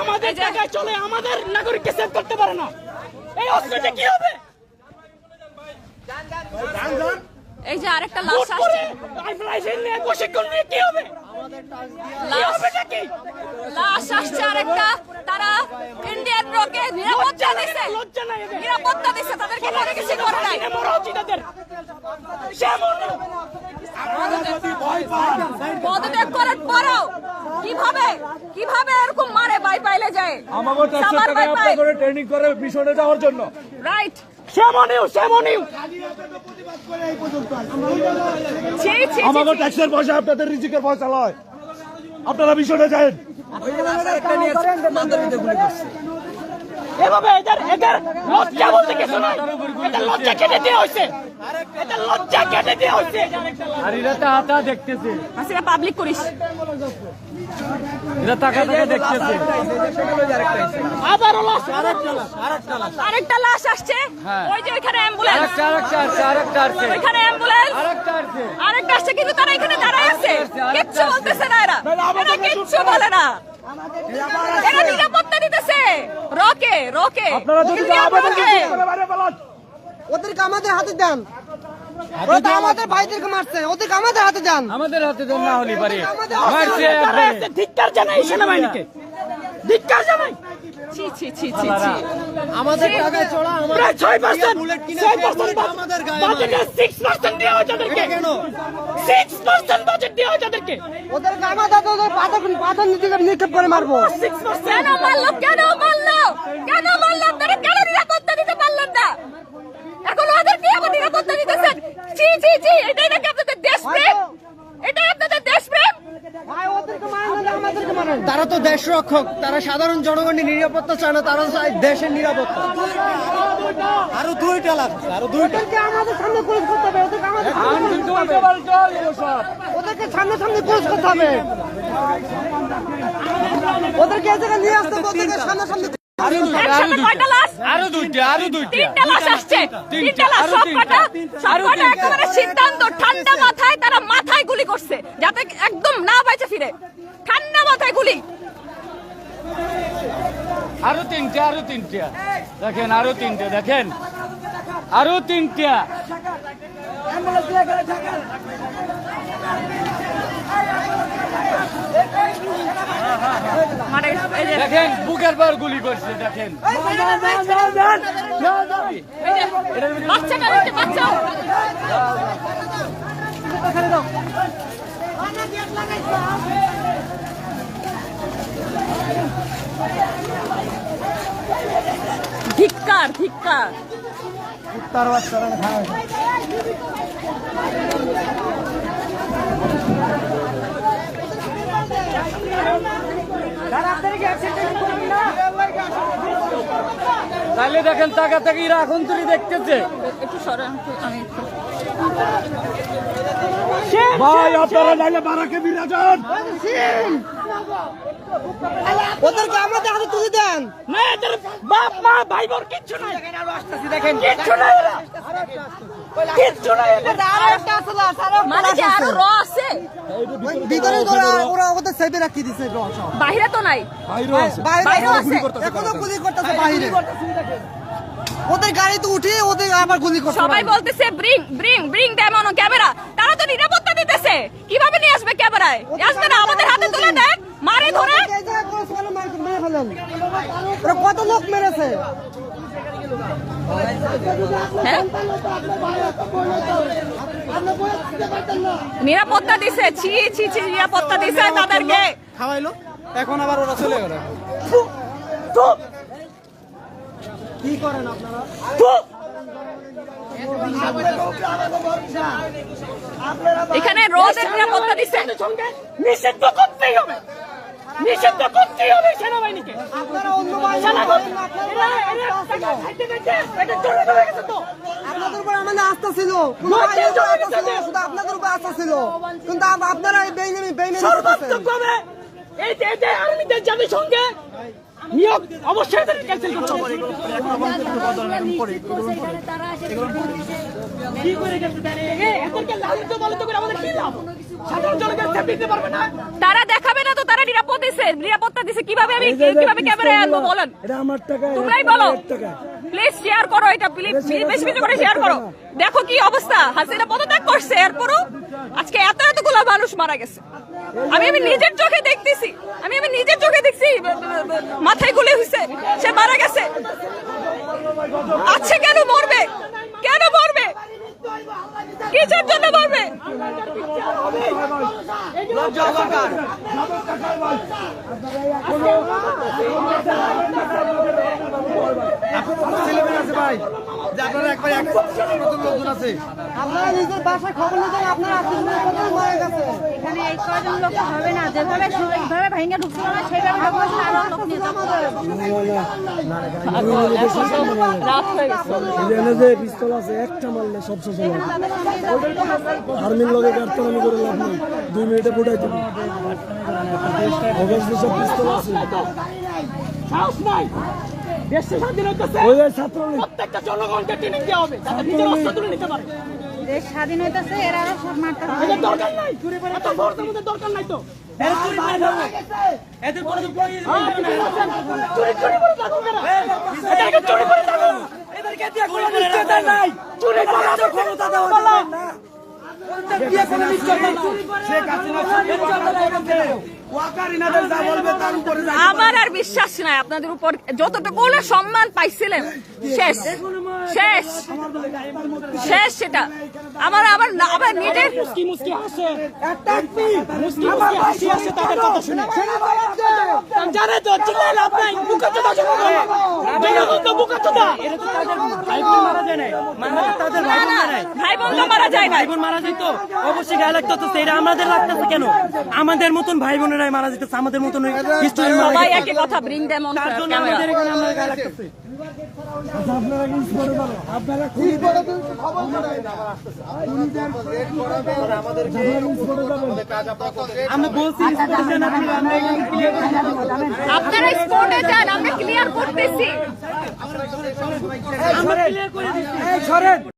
আমাদের জায়গায় চলে আমাদের নাগরিককে সেভ করতে পারে না, এই অস্ত্রটা কি হবে? এই যে আরেকটা লাশ আসছে, প্রশিক্ষণ নিয়ে কি হবে? লাশ আসছে আরেকটা। তারা ইন্ডিয়ান রকে নিরাপত্তা দিচ্ছে, নিরাপত্তা দিচ্ছে, তাদেরকে কোনো কিছু করে নাই। পদত্যাগ করার পরেও কিভাবে কিভাবে এরকম মারে বাই পাইলে যায়? আমাদের ট্যাক্সের টাকা আপনারা করে ট্রেনিং করে মিশনে যাওয়ার জন্য। রাইট। আমাদের ট্যাক্সের পয়সা আপনাদের রিজিকের পয়সা লয়, আপনারা মিশনে যান। এভাবে এদের লজ্জা বলতে কিছু নাই, এটা লজ্জা কেটে দেওয়া হয়েছে, এটা লজ্জা কেটে দেওয়া হয়েছে। আর এরা টাকা দেখতেছে, আসলে পাবলিক করিস, এরা টাকা দেখতেছে। আবারও লাশ, আরেকটা লাশ আসছে। ওই যে ওইখানে অ্যাম্বুলেন্স, ওইখানে অ্যাম্বুলেন্স, আরেকটা আসছে, কিন্তু তারা এখানে দাঁড়ায় আছে, কিচ্ছু বলতেছে না। এরা কিচ্ছু বলে না, এরা নিরাপত্তা দিতেছে রকে রকে। ওদেরকে আমাদের হাতে দেন, ওরা তো আমাদের ভাইদেরকে মারছে, ওদেরকে আমাদের হাতে দেন। আমাদের হাতে দেন, না হলে পারে ধিক্কার জানাই সেনাবাহিনীকে, ধিক্কার জানাই। ছি ছি ছি ছি ছি। আমাদের টাকায় চড়া প্রায় 6% বাজেটে 6% দেওয়া হয় তাদেরকে, 6% বাজেট দেওয়া হয় তাদেরকে। ওদেরকে আমাদের হাতে ওদের পাথর নিক্ষেপ করে মারবো। কেন মারলো, কেন মারলো, কেন মারলো? আপনারা কেন নিরাপত্তা দিতে পারলেন না? এখন ওদের কি আবার নিরাপত্তা দিতেছেন? ছি ছি ছি। এটাই নাকি আপনাদের দেশপ্রেম? এটাই আপনাদের দেশপ্রেম? ভাই ওদেরকে মারেন না, আমাদেরকে মারেন। তারা তো দেশ রক্ষক, তারা সাধারণ জনগণের নিরাপত্তা চায় না, তারা চায় দেশের নিরাপত্তা। আরো দুইটা লাগছে, আরো দুইটা। ওদেরকে আমাদের সামনে পুলিশ করতে হবে, ওদেরকে আমাদের সামনে পুলিশ করতে হবে, ওদেরকে সামনে সামনে পুলিশ করতে হবে, ওদেরকে এই জায়গায় নিয়ে আসতে হবে, ওদেরকে সামনে সামনে। একসাথে কয়টা লাশ? আরো দুইটা। তিনটা লাশ আসছে, তিনটা লাশ। সবকটা একেবারে সিদ্ধান্ত ঠান্ডা মাথায়, তারা মাথায় গুলি করছে যাতে একদম না বাইচে ফিরে, ঠান্ডা মাথায় গুলি। আরো তিনটা দেখেন, আরো তিনটা দেখেন, আরো তিনটা। মানে এই যে দেখেন বুকের পর গুলি করছে, দেখেন। বাচ্চাটা রয়েছে, বাচ্চা। ধিক্কার ধিক্কার। তাহলে দেখেন টাকা থেকে এখন তুই দেখতেছে। একটু সরেন, আমি ভাই আপনারা নাইলে বারাকে বিরাজন। ওদেরকে আমাদের হাতে তুলে দেন। না এদের বাপ মা ভাই বোন কিচ্ছু নাই, দেখেন কিচ্ছু নাই, এরা কিচ্ছু নাই এদের। আরো একটা আছে লাশ, আরো একটা মানে লাশ যে আরো আছে। র আছে ভিতরে ওরা ওদের সেভে রাখিয়ে দিচ্ছে সব। বাইরে তো নাই, বাইরেও আছে। এখনো গুলি করতেছে বাইরে, ওদের গাড়িতে উঠে ওদের আবার গুলি করছে। সবাই বলতেছে bring bring bring them on camera. তারা তো নিরাপত্তা দিতেছে, কিভাবে নিয়ে আসবে ক্যামেরায়? আসবে না, আমাদের হাতে তুলে দেয়, মারে ধরে। ওরা কত লোক মেরেছে? হ্যাঁ? নিরাপত্তা দিছে, ছি ছি ছি, নিরাপত্তা দিছে তাদেরকে। খাওয়াইলো, এখন আবার ওরা চলে গেল। কি করেন আপনারা? এখানে রোদের নিরাপত্তা দিছে। নিষিদ্ধ করতেই হবে, নিষিদ্ধ করতেই হবে সেনাবাহিনীকে। আপনারা অন্য আপনাদের উপর আমাদের আস্থা ছিল, শুধু আপনাদের উপর আস্থা ছিল, কিন্তু আপনারা এই বেইমানি সর্বাত্মকভাবে এই আর্মিদের জাতিসংঘে নিয়োগ অবশ্যই ক্যান্সেল করতে হবে। কি করে ক্যান্সেল দেন? এদেরকে লালিত পালিত করে আমাদের কি লাভ? সাধারণ জনগণ দিতে পারবে না। তারা দেখাবে না তো, তারা নিরাপত্তা নিরাপত্তা দিছে, কিভাবে আমি কিভাবে ক্যামেরায় আনবো বলেন? এটা আমার টাকা, তোমরাই বলো। প্লিজ শেয়ার করো এটা, প্লিজ বেশি বেশি করে শেয়ার করো। দেখো কি অবস্থা, হাসিনা পদত্যাগ করছে, এরপরও আজকে এতগুলো মানুষ মারা গেছে। আমি নিজের চোখে দেখতেছি, আমি নিজের চোখে দেখছি, মাথায় গুলি হয়েছে, সে মারা গেছে। আচ্ছা কেন মরবে, কেন মরবে, কিসের জন্য মরবে? আপনারা নিজের বাসায় খবর নিতেন, আপনার আত্মীয় মারা গেছে। এখানে এই কয়জন লোক হবে না, যেভাবে এইভাবে ভেঙে ঢুকছিল না সেইভাবে লোক আসলে আরো লোক নিয়ে যাবো। রাত হয়ে গেছে। এখানে যে পিস্তল আছে একটা মারলে সব শেষ হয়ে যাবে। আর্মির লগে গার্তারামি করে লাভ নেই, 2 মিনিটে ফুটাই দেবে। অবশ্যই সব পিস্তল আছে। সাহস নাই, দেশে স্বাধীন হইতেছে, ওই যে ছাত্রলীগ প্রত্যেকটা জনগণকে ট্রেনিং দেওয়া হবে যাতে নিজের অস্ত্র তুলে নিতে পারে। দেশ স্বাধীন হইতেছে, এরা আরো সব মারতে হবে। এদের দরকার নাই, এত ফোর্সের মধ্যে দরকার নাই তো। চুরি করে থাকুক এরা। এদেরকে চুরি করে থাকুক, এদেরকে দিয়ে কোনো নিশ্চয়তা নাই। চুরি করার ক্ষমতা দেওয়া যাবে না। দিয়ে কোনো নিশ্চয়তা নাই। শেখ হাসিনা আমার আর বিশ্বাস নাই আপনাদের উপর, যতটুকু সম্মান পাইছিলেন শেষ শেষ শেষ, সেটা আমার আমার আবার নিজের মুস্কি মুস্কি হাসে, মুস্কি মুস্কি হাসি আসে তাদের কথা শুনে। জানে তো চিল্লাই লাভ নাই, বুকা চোদা শুরু করে। জনগণ তো বুকা চোদা। এটা তো তাদের ভাই বোন মারা যায় নাই, তাদের ভাই বোন মারা যায়। ভাই বোন তো মারা যায় না, ভাই বোন মারা যায় তো অবশ্যই গায়ে লাগতেছে। এটা আমাদের লাগতেছে কেন? আমাদের মতন ভাই বোনেরাই মারা যেতেছে, আমাদের মতন হিস্টোরি মারা সবাই যেতেছে। একই কথা, ব্রিং দেম অন তার জন্য ক্যামেরা। আমাদের এখানে আমরা গায়ে লাগতেছে। আপনারা কি করে বলো? আপনারা খুব আমরা বলছি স্পোর্টে না, আমরা এখানে ক্লিয়ার করে আপনারা স্পোর্টে যান, আমরা ক্লিয়ার করতেছি। আমরা ক্লিয়ার করে দিচ্ছি।